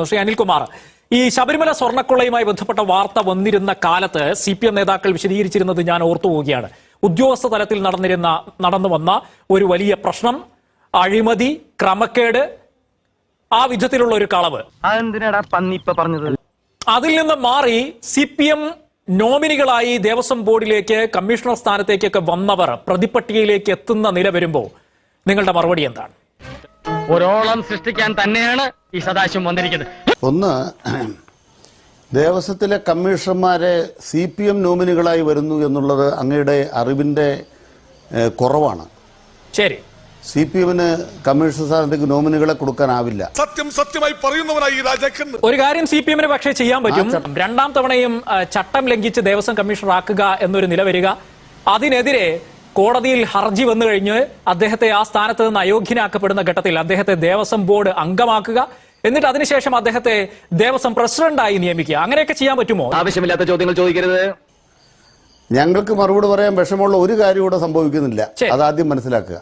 ശ്രീ അനിൽകുമാർ, ഈ ശബരിമല സ്വർണ്ണക്കൊള്ളയുമായി ബന്ധപ്പെട്ട വാർത്ത വന്നിരുന്ന കാലത്ത് CPM നേതാക്കൾ വിശദീകരിച്ചിരുന്നത് ഞാൻ ഓർത്തുപോവുകയാണ്. ഉദ്യോഗസ്ഥ തലത്തിൽ നടന്നു വന്ന ഒരു വലിയ പ്രശ്നം, അഴിമതി, ക്രമക്കേട്, ആ വിധത്തിലുള്ള ഒരു കളവ്. അതിൽ നിന്ന് മാറി CPM നോമിനികളായി ദേവസ്വം ബോർഡിലേക്ക്, കമ്മീഷണർ സ്ഥാനത്തേക്കൊക്കെ വന്നവർ പ്രതിപട്ടികയിലേക്ക് എത്തുന്ന നില വരുമ്പോൾ നിങ്ങളുടെ മറുപടി എന്താണ്? ഒരോളം സൃഷ്ടിക്കാൻ തന്നെയാണ് ഈ സദാശിവം വന്നിരിക്കുന്നത്. ഒന്ന്, ദേവസ്വത്തിലെ കമ്മീഷണർമാരെ CPM നോമിനികളായി വരുന്നു എന്നുള്ളത് അങ്ങയുടെ അറിവിന്റെ കുറവാണ്. ശരി, CPMന് കമ്മീഷണർ സ്ഥാനത്തേക്ക് നോമിനികളെ കൊടുക്കാനാവില്ല. സത്യമായി പറയുന്നവനായി രാജാക്കൻ. ഒരു കാര്യം CPMന് പക്ഷേ ചെയ്യാൻ പറ്റും. രണ്ടാം തവണയും ചട്ടം ലംഘിച്ച് ദേവസ്വം കമ്മീഷണർ ആക്കുക എന്നൊരു നില വരിക, അതിനെതിരെ കോടതിയിൽ ഹർജി വന്നു കഴിഞ്ഞ് അദ്ദേഹത്തെ ആ സ്ഥാനത്ത് നിന്ന് അയോഗ്യനാക്കപ്പെടുന്ന ഘട്ടത്തിൽ അദ്ദേഹത്തെ ദേവസ്വം ബോർഡ് അംഗമാക്കുക, എന്നിട്ട് അതിനുശേഷം അദ്ദേഹത്തെ ദേവസ്വം പ്രസിഡന്റായി നിയമിക്കുക. അങ്ങനെയൊക്കെ ചെയ്യാൻ പറ്റുമോ? ആവശ്യമില്ലാത്ത ചോദ്യങ്ങൾ ചോദിക്കരുത്. ഞങ്ങൾക്ക് മറുപടി പറയാൻ വിഷമമുള്ള ഒരു കാര്യം ഇവിടെ സംഭവിക്കുന്നില്ല, അതാദ്യം മനസ്സിലാക്കുക.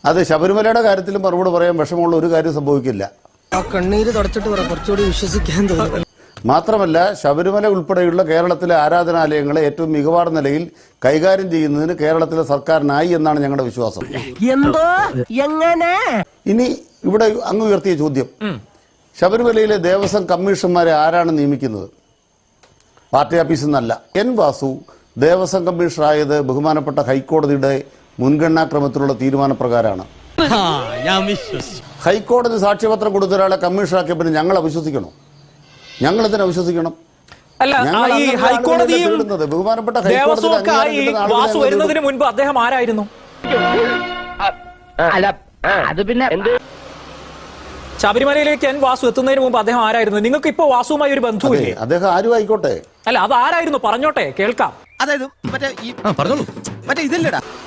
അത് ശബരിമലയുടെ കാര്യത്തിലും മറുപടി പറയാൻ വിഷമമുള്ള ഒരു കാര്യം സംഭവിക്കില്ല. കണ്ണീര് തുടച്ചിട്ട് കുറച്ചുകൂടി വിശ്വസിക്കാൻ തോന്നുന്നു. മാത്രമല്ല, ശബരിമല ഉൾപ്പെടെയുള്ള കേരളത്തിലെ ആരാധനാലയങ്ങളെ ഏറ്റവും മികവാർന്ന നിലയിൽ കൈകാര്യം ചെയ്യുന്നതിന് കേരളത്തിലെ സർക്കാരിനായി എന്നാണ് ഞങ്ങളുടെ വിശ്വാസം. ഇനി ഇവിടെ അങ്ങ് ഉയർത്തിയ ചോദ്യം, ശബരിമലയിലെ ദേവസ്വം കമ്മീഷണർമാരെ ആരാണ് നിയമിക്കുന്നത്? പാർട്ടി ഓഫീസിൽ നിന്നല്ല. N. വാസു ദേവസ്വം കമ്മീഷണറായത് ബഹുമാനപ്പെട്ട ഹൈക്കോടതിയുടെ മുൻഗണനാക്രമത്തിലുള്ള തീരുമാനപ്രകാരമാണ്. ഹൈക്കോടതി സാക്ഷ്യപത്രം കൊടുത്ത ഒരാളെ കമ്മീഷണറാക്കിയ പിന്നെ ഞങ്ങൾ അവിശ്വസിക്കണം? ഞങ്ങൾ ഇതിനെ അവിശ്വസിക്കണം? ബഹുമാനപ്പെട്ട വാസു വരുന്നതിന് മുൻപ് അദ്ദേഹം ആരായിരുന്നു? ശബരിമലയിലേക്ക് N. വാസു എത്തുന്നതിന് മുമ്പ് അദ്ദേഹം ആരായിരുന്നു? നിങ്ങൾക്ക് ഇപ്പൊ വാസുവുമായി ഒരു ബന്ധുവില്ലേ? അദ്ദേഹം ആരും ആയിക്കോട്ടെ. അല്ല, അത് ആരായിരുന്നു? പറഞ്ഞോട്ടെ, കേൾക്കാം.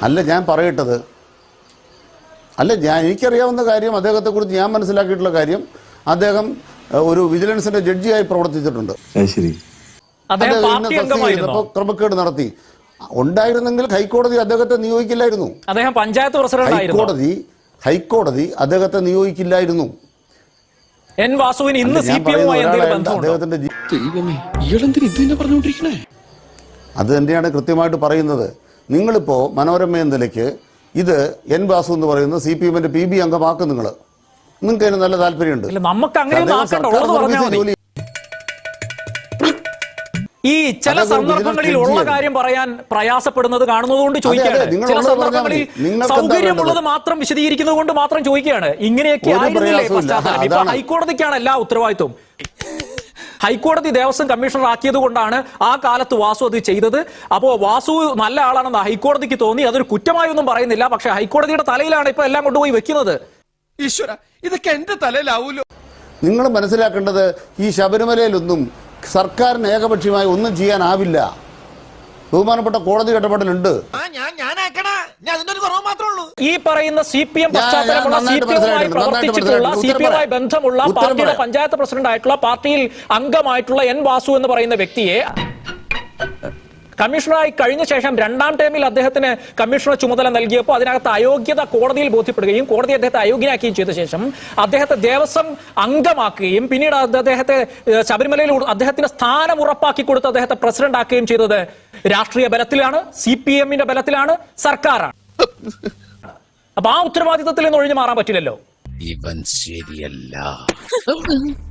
അല്ല, ഞാൻ പറയട്ടത് അല്ല, എനിക്കറിയാവുന്ന കാര്യം, അദ്ദേഹത്തെ കുറിച്ച് ഞാൻ മനസ്സിലാക്കിയിട്ടുള്ള കാര്യം, അദ്ദേഹം ഒരു വിജിലൻസിന്റെ ജഡ്ജിയായി പ്രവർത്തിച്ചിട്ടുണ്ട്. ക്രമക്കേട് നടത്തി ഉണ്ടായിരുന്നെങ്കിൽ ഹൈക്കോടതി അദ്ദേഹത്തെ നിയോഗിക്കില്ലായിരുന്നു. അദ്ദേഹം പഞ്ചായത്ത് പ്രസിഡന്റ്. ഹൈക്കോടതി അദ്ദേഹത്തെ നിയോഗിക്കില്ലായിരുന്നു. N. വാസുവിന് ഇന്ന് CPMുമായി എന്തെങ്കിലും ബന്ധമുണ്ടോ? അത് തന്നെയാണ് കൃത്യമായിട്ട് പറയുന്നത്. നിങ്ങളിപ്പോ മനോരമ എന്ന നിലയ്ക്ക് ഇത് N. വാസു എന്ന് പറയുന്ന CPMന്റെ PB അംഗമാക്കും. നിങ്ങൾക്ക് അതിന് നല്ല താല്പര്യമുണ്ട്. ഈ ചില സന്ദർഭങ്ങളിൽ ഉള്ള കാര്യം പറയാൻ പ്രയാസപ്പെടുന്നത് കാണുന്നതുകൊണ്ട് ചോദിക്കുകയാണ്. ചില സന്ദർഭങ്ങളിൽ സൗകര്യമുള്ളത് മാത്രം വിശദീകരിക്കുന്നത് കൊണ്ട് മാത്രം ചോദിക്കുകയാണ്. ഇങ്ങനെയൊക്കെ ആയിരുന്നില്ലേ പശ്ചാത്തലം? ഇപ്പൊ ഹൈക്കോടതിക്കാണ് എല്ലാ ഉത്തരവാദിത്വം. ഹൈക്കോടതി ദേവസ്വം കമ്മീഷണർ ആക്കിയത് കൊണ്ടാണ് ആ കാലത്ത് വാസു അത് ചെയ്തത്. അപ്പോ വാസു നല്ല ആളാണെന്ന് ഹൈക്കോടതിക്ക് തോന്നി. അതൊരു കുറ്റമായൊന്നും പറയുന്നില്ല. പക്ഷെ ഹൈക്കോടതിയുടെ തലയിലാണ് ഇപ്പൊ എല്ലാം കൊണ്ടുപോയി വെക്കുന്നത്. ഈശ്വര, ഇതൊക്കെ എന്റെ തലയിലാവൂലോ. നിങ്ങൾ മനസ്സിലാക്കേണ്ടത്, ഈ ശബരിമലയിലൊന്നും സർക്കാരിന് ഏകപക്ഷീയമായി ഒന്നും ചെയ്യാനാവില്ല. ബഹുമാനപ്പെട്ട കോടതി ഇടപെടലുണ്ട്. ഈ പറയുന്ന CPM പശ്ചാത്തലമുള്ള, CPMുമായി പ്രവർത്തിച്ചിട്ടുള്ള, CPMുമായി ബന്ധമുള്ള, പാർട്ടിയുടെ പഞ്ചായത്ത് പ്രസിഡന്റ് ആയിട്ടുള്ള, പാർട്ടിയിൽ അംഗമായിട്ടുള്ള N. വാസു എന്ന് പറയുന്ന വ്യക്തിയെ കമ്മീഷണറായി കഴിഞ്ഞ ശേഷം രണ്ടാം ടേമിൽ അദ്ദേഹത്തിന് കമ്മീഷണർ ചുമതല നൽകിയപ്പോൾ അതിനകത്ത് അയോഗ്യത കോടതിയിൽ ബോധ്യപ്പെടുകയും കോടതി അദ്ദേഹത്തെ അയോഗ്യനാക്കുകയും ചെയ്ത ശേഷം അദ്ദേഹത്തെ ദേവസ്വം അംഗമാക്കുകയും പിന്നീട് അദ്ദേഹത്തെ ശബരിമലയിൽ അദ്ദേഹത്തിന്റെ സ്ഥാനം ഉറപ്പാക്കി കൊടുത്ത് അദ്ദേഹത്തെ പ്രസിഡന്റ് ആക്കുകയും ചെയ്തത് രാഷ്ട്രീയ ബലത്തിലാണ്, CPMന്റെ ബലത്തിലാണ്, സർക്കാരാണ്. അപ്പൊ ആ ഉത്തരവാദിത്തത്തിൽ നിന്ന് ഒഴിഞ്ഞു മാറാൻ പറ്റില്ലല്ലോ. ഇവൻ ശരിയല്ല.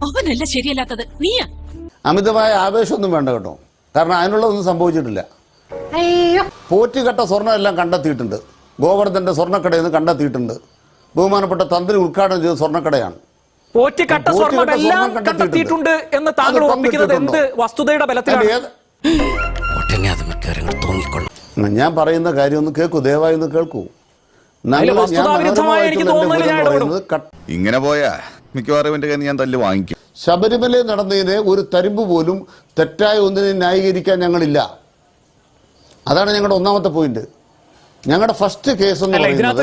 അവനല്ല ശരിയല്ലാത്തത്, നീയാ. അമിതമായ ആവേശമൊന്നും വേണ്ട കേട്ടോ. കാരണം അതിനുള്ളതൊന്നും സംഭവിച്ചിട്ടില്ല. പോറ്റുകെട്ട സ്വർണ്ണം എല്ലാം കണ്ടെത്തിയിട്ടുണ്ട്. ഗോവർദ്ധന്റെ സ്വർണ്ണക്കടയിൽ നിന്ന് കണ്ടെത്തിയിട്ടുണ്ട്. ബഹുമാനപ്പെട്ട തന്ത്രി ഉദ്ഘാടനം ചെയ്ത സ്വർണ്ണക്കടയാണ്. പോറ്റുകെട്ട സ്വർണ്ണം എല്ലാം കണ്ടെത്തിയിട്ടുണ്ട് എന്ന് താങ്കൾ ഉറപ്പിക്കുന്നത് എന്ത് വസ്തുതയുടെ ബലത്തിലാണ്? ഞാൻ പറയുന്ന കാര്യം ഒന്ന് കേൾക്കൂ, ദയവായി ഒന്ന് കേൾക്കൂ. ഇങ്ങനെ പോയാ മിക്കവാറും എന്റെ കയ്യിൽ ഞാൻ തല്ല് വാങ്ങിക്കും. ശബരിമലയിൽ നടന്നതിന് ഒരു തരിമ്പ് പോലും തെറ്റായ ഒന്നിനെ ന്യായീകരിക്കാൻ ഞങ്ങളില്ല. അതാണ് ഞങ്ങളുടെ ഒന്നാമത്തെ പോയിന്റ്. ഞങ്ങളുടെ ഫസ്റ്റ് കേസ് എന്ന് പറയുന്നത്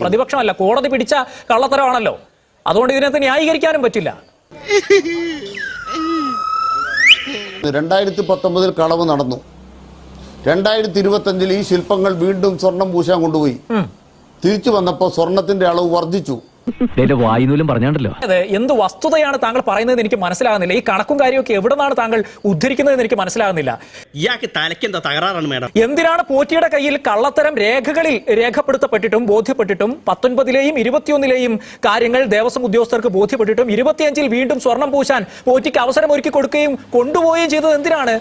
പ്രതിപക്ഷമല്ല, കോടതി പിടിച്ച കള്ളത്തരമാണല്ലോ. അതുകൊണ്ട് ഇതിനകത്ത് ന്യായീകരിക്കാനും പറ്റില്ല. 2019 കളവ് നടന്നു. 2025 ഈ ശില്പങ്ങൾ വീണ്ടും സ്വർണം പൂശാൻ കൊണ്ടുപോയി. തിരിച്ചു വന്നപ്പോൾ സ്വർണത്തിന്റെ അളവ് വർദ്ധിച്ചു. വായുനൂലും പറഞ്ഞാണ്ടല്ലോ. എന്ത് വസ്തുതയാണ് താങ്കൾ പറയുന്നത് എനിക്ക് മനസ്സിലാകുന്നില്ല. ഈ കണക്കും കാര്യമൊക്കെ എവിടെ നിന്നാണ് താങ്കൾ ഉദ്ധരിക്കുന്നതെന്ന് എനിക്ക് മനസ്സിലാകുന്നില്ല. ഇയാൾക്ക് തലയ്ക്ക് എന്താ തകരാറാണ് മേഡം? എന്തിനാണ് പോറ്റിയുടെ കയ്യിൽ കള്ളത്തരം രേഖകളിൽ രേഖപ്പെടുത്തപ്പെട്ടിട്ടും ബോധ്യപ്പെട്ടിട്ടും 19ലെയും 21ലെയും കാര്യങ്ങൾ ദേവസ്വം ഉദ്യോഗസ്ഥർക്ക് ബോധ്യപ്പെട്ടിട്ടും 25ൽ വീണ്ടും സ്വർണം പൂശാൻ പോറ്റിക്ക് അവസരം ഒരുക്കി കൊടുക്കുകയും കൊണ്ടുപോവുകയും ചെയ്തത് എന്തിനാണ്?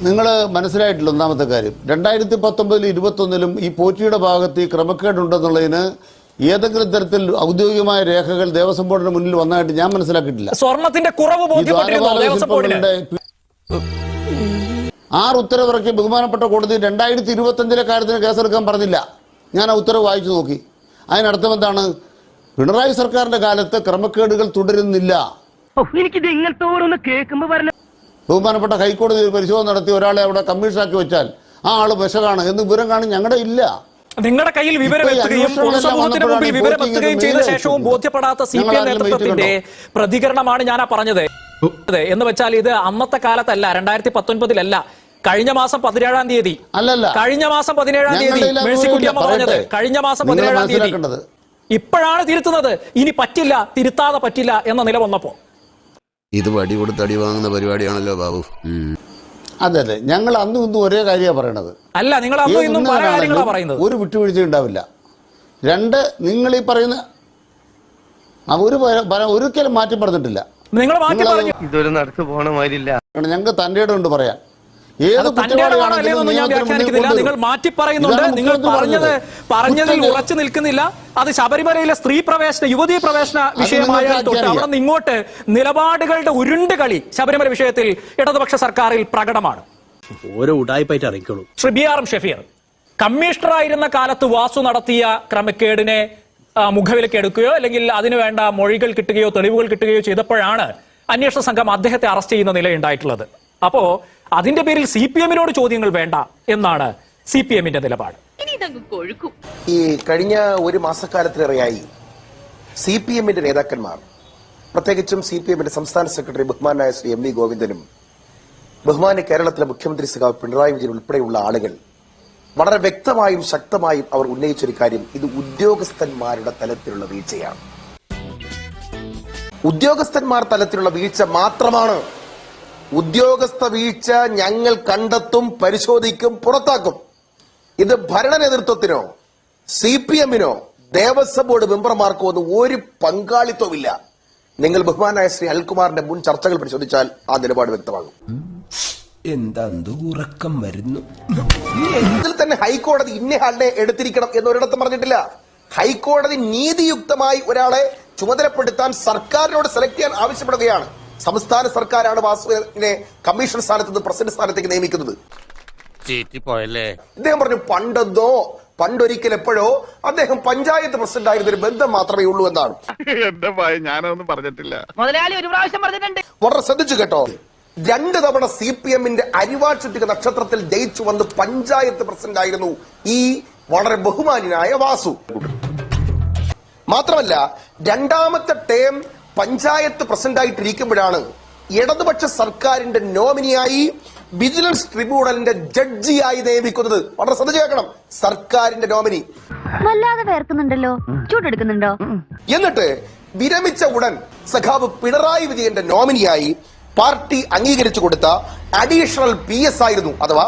നിങ്ങൾ മനസ്സിലായിട്ടില്ല. ഒന്നാമത്തെ കാര്യം, 2019 21 ഈ പോറ്റിയുടെ ഭാഗത്ത് ഈ ക്രമക്കേടുണ്ടെന്നുള്ളതിന് ഏതെങ്കിലും തരത്തിൽ ഔദ്യോഗികമായ രേഖകൾ ദേവസ്വം ബോർഡിന് മുന്നിൽ വന്നതായിട്ട് ഞാൻ മനസ്സിലാക്കിയിട്ടില്ല. സ്വർണത്തിന്റെ കുറവ് ബോധ്യപ്പെട്ടിരുന്നോ ദേവസ്വം ബോർഡിന്? 6 ഉത്തരവിറക്കി ബഹുമാനപ്പെട്ട കോടതി 2025 കാര്യത്തിന് കേസെടുക്കാൻ പറഞ്ഞില്ല. ഞാൻ ആ ഉത്തരവ് വായിച്ചു നോക്കി. അതിനർത്ഥം എന്താണ്? പിണറായി സർക്കാരിന്റെ കാലത്ത് ക്രമക്കേടുകൾ തുടരുന്നില്ല. എനിക്കിത് ഇങ്ങനത്തെ ഓരോന്ന് കേൾക്കുമ്പോ പറഞ്ഞ ബഹുമാനപ്പെട്ട ഹൈക്കോടതി പരിശോധന നടത്തി ഒരാളെ അവിടെ കമ്മീഷനാക്കി വെച്ചാൽ ആ ആള് വിശകാണ് എന്ന് വിവരം കാണും ഞങ്ങളുടെ ഇല്ല. നിങ്ങളുടെ കയ്യിൽ വിവരം എത്തുകയും പൊതുസമൂഹത്തിന് മുമ്പിൽ വിവരം എത്തുകയും ചെയ്ത ശേഷവും ബോധ്യപ്പെടാത്ത CPM നേതൃത്വത്തിന്റെ പ്രതികരണമാണ് ഞാനാ പറഞ്ഞത്. എന്ന് വെച്ചാൽ ഇത് അന്നത്തെ കാലത്തല്ല, 2019 കഴിഞ്ഞ മാസം 17-ാം തീയതി അല്ലല്ല, കഴിഞ്ഞ മാസം 17-ാം തീയതി മേഴ്സിക്കുട്ടിയമ്മ പറഞ്ഞത്. കഴിഞ്ഞ മാസം 17-ാം തീയതി. ഇപ്പോഴാണ് തിരുത്തുന്നത്. ഇനി പറ്റില്ല, തിരുത്താതെ പറ്റില്ല എന്ന നില വന്നപ്പോ ഇത് വടി കൊടുത്ത് അടി വാങ്ങുന്ന പരിപാടിയാണല്ലോ ബാബു. അതെ അതെ, ഞങ്ങൾ അന്നും ഇന്നും ഒരേ കാര്യമാണ് പറയണത്. അല്ല, നിങ്ങൾ അന്നും ഇന്നും പല കാര്യങ്ങളാണ് പറയുന്നത്. ഒരു വിട്ടുവീഴ്ച ഉണ്ടാവില്ല. 2, നിങ്ങൾ ഈ പറയുന്ന ഒരിക്കലും മാറ്റി പറഞ്ഞിട്ടില്ല. നിങ്ങൾ മാറ്റി പറഞ്ഞു. ഇതൊരു നടക്ക് പോണ മാതിരില്ല. ഞങ്ങൾക്ക് തന്റെ ഇടമുണ്ട് പറയാൻ. നിങ്ങൾ മാറ്റി പറയുന്നുണ്ട്. നിങ്ങൾ പറഞ്ഞതിൽ ഉറച്ചു നിൽക്കുന്നില്ല. അത് ശബരിമലയിലെ സ്ത്രീ പ്രവേശന, യുവതീ പ്രവേശന വിഷയമായ തൊട്ട് അവിടെ നിന്ന് ഇങ്ങോട്ട് നിലപാടുകളുടെ ഉരുണ്ട് കളി ശബരിമല വിഷയത്തിൽ ഇടതുപക്ഷ സർക്കാരിൽ പ്രകടമാണ്. ഓരോ ഉടായിപ്പായിട്ട് അറിയിക്കുള്ളൂ. ശ്രീ BRM ഷഫീർ കമ്മീഷണറായിരുന്ന കാലത്ത് വാസു നടത്തിയ ക്രമക്കേടിനെ മുഖവിലേക്ക് എടുക്കുകയോ അല്ലെങ്കിൽ അതിനു വേണ്ട മൊഴികൾ കിട്ടുകയോ തെളിവുകൾ കിട്ടുകയോ ചെയ്തപ്പോഴാണ് അന്വേഷണ സംഘം അദ്ദേഹത്തെ അറസ്റ്റ് ചെയ്യുന്ന നിലയുണ്ടായിട്ടുള്ളത്. അപ്പോ അതിന്റെ പേരിൽ CPM-നോട് ചോദ്യങ്ങൾ വേണ്ട എന്നാണ് CPM-ന്റെ നിലപാട്. ഈ കഴിഞ്ഞ ഒരു മാസക്കാലത്തിലേറെയായി CPM-ന്റെ നേതാക്കന്മാർ, പ്രത്യേകിച്ചും CPM-ന്റെ സംസ്ഥാന സെക്രട്ടറി ബഹുമാനായ ശ്രീ MV ഗോവിന്ദനും ബഹുമാന്യ കേരളത്തിലെ മുഖ്യമന്ത്രി സഖാവ് പിണറായി വിജയൻ ഉൾപ്പെടെയുള്ള ആളുകൾ വളരെ വ്യക്തമായും ശക്തമായും അവർ ഉന്നയിച്ചൊരു കാര്യം, ഇത് ഉദ്യോഗസ്ഥന്മാരുടെ തലത്തിലുള്ള വീഴ്ചയാണ്. ഉദ്യോഗസ്ഥന്മാർ തലത്തിലുള്ള വീഴ്ച മാത്രമാണ്. ഉദ്യോഗസ്ഥ വീഴ്ച ഞങ്ങൾ കണ്ടെത്തും, പരിശോധിക്കും, പുറത്താക്കും. ഇത് ഭരണ നേതൃത്വത്തിനോ CPM-നോ ദേവസ്വം ബോർഡ് മെമ്പർമാർക്കോ ഒന്നും ഒരു പങ്കാളിത്തവുമില്ല. നിങ്ങൾ ബഹുമാനായ ശ്രീ അനിൽകുമാറിന്റെ മുൻ ചർച്ചകൾ പരിശോധിച്ചാൽ ആ നിലപാട് വ്യക്തമാകും. എന്താ ഉറക്കം വരുന്നു. ഇതിൽ തന്നെ ഹൈക്കോടതി ഇന്നയാളുടെ എടുത്തിരിക്കണം എന്നൊരിടത്തും പറഞ്ഞിട്ടില്ല. ഹൈക്കോടതി നീതിയുക്തമായി ഒരാളെ ചുമതലപ്പെടുത്താൻ സർക്കാരിനോട് സെലക്ട് ചെയ്യാൻ ആവശ്യപ്പെടുകയാണ്. സംസ്ഥാന സർക്കാരാണ് വാസുവിനെ കമ്മീഷൻ സ്ഥാനത്ത് നിന്ന് പ്രസിഡന്റ് സ്ഥാനത്തേക്ക് നിയമിക്കുന്നത്. ഇദ്ദേഹം പറഞ്ഞു പണ്ടൊരിക്കൽ എപ്പോഴോ അദ്ദേഹം പഞ്ചായത്ത് പ്രസിഡന്റ് ആയിരുന്ന ഒരു ബന്ധം മാത്രമേ ഉള്ളൂ എന്നാണ്. ഞാനൊന്നും പറഞ്ഞിട്ടില്ല. വളരെ ശ്രദ്ധിച്ചു കേട്ടോ. 2 തവണ CPM-ന്റെ അരിവാൾ ചുറ്റിക നക്ഷത്രത്തിൽ ജയിച്ചു വന്ന് പഞ്ചായത്ത് പ്രസിഡന്റ് ആയിരുന്നു ഈ വളരെ ബഹുമാന്യനായ വാസു. മാത്രമല്ല 2ാമത്തെ ടേം പഞ്ചായത്ത് പ്രസിഡന്റ് ആയിട്ടിരിക്കുമ്പോഴാണ് ഇടതുപക്ഷ സർക്കാരിന്റെ നോമിനിയായി വിജിലൻസ് ട്രിബ്യൂണലിന്റെ ജഡ്ജിയായി നിയമിക്കുന്നത്. വളരെ ശ്രദ്ധിച്ചു കേൾക്കണം. സർക്കാരിന്റെ നോമിനി വല്ലാതെ വേർക്കുന്നുണ്ടല്ലോ, ചൂടെടുക്കുന്നുണ്ടോ? എന്നിട്ട് വിരമിച്ച ഉടൻ സഖാവ് പിണറായി വിജയന്റെ നോമിനിയായി പാർട്ടി അംഗീകരിച്ചു കൊടുത്ത അഡീഷണൽ PS ആയിരുന്നു, അഥവാ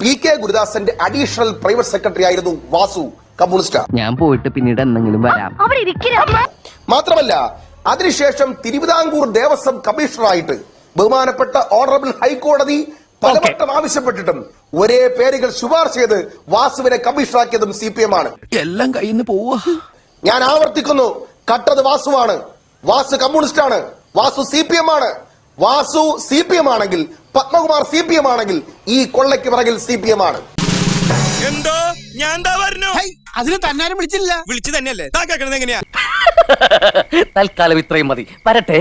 PK ഗുരുദാസന്റെ അഡീഷണൽ പ്രൈവറ്റ് സെക്രട്ടറി ആയിരുന്നു വാസു, കമ്മ്യൂണിസ്റ്റ്. ഞാൻ പോയിട്ട് പിന്നീട് എന്തെങ്കിലും വരാം. മാത്രമല്ല അതിനുശേഷം തിരുവിതാംകൂർ ദേവസ്വം കമ്മീഷണറായിട്ട് ബഹുമാനപ്പെട്ട ഓണറബിൾ ഹൈക്കോടതി പലവട്ടം ആവശ്യപ്പെട്ടിട്ടും ഒരേ പേരുകൾ ശുപാർശ ചെയ്ത് വാസുവിനെ കമ്മീഷണറാക്കിയതും CPM-ആണ്. എല്ലാം കയ്യിൽ നിന്ന് പോവാ. ഞാൻ ആവർത്തിക്കുന്നു, കട്ടത് വാസുവാണ്. വാസു കമ്മ്യൂണിസ്റ്റ് ആണ്. വാസു CPM-ആണ്. വാസു CPM ആണെങ്കിൽ, പത്മകുമാർ CPM ആണെങ്കിൽ ഈ കൊള്ളയ്ക്ക് പിറകിൽ CPM-ആണ്. എന്തോ ഞാൻ എന്താ പറഞ്ഞു? അതിന് തന്നാരും വിളിച്ചില്ല. വിളിച്ചു തന്നെയല്ലേ. എങ്ങനെയാ? തൽക്കാലം ഇത്രയും മതി. വരട്ടെ.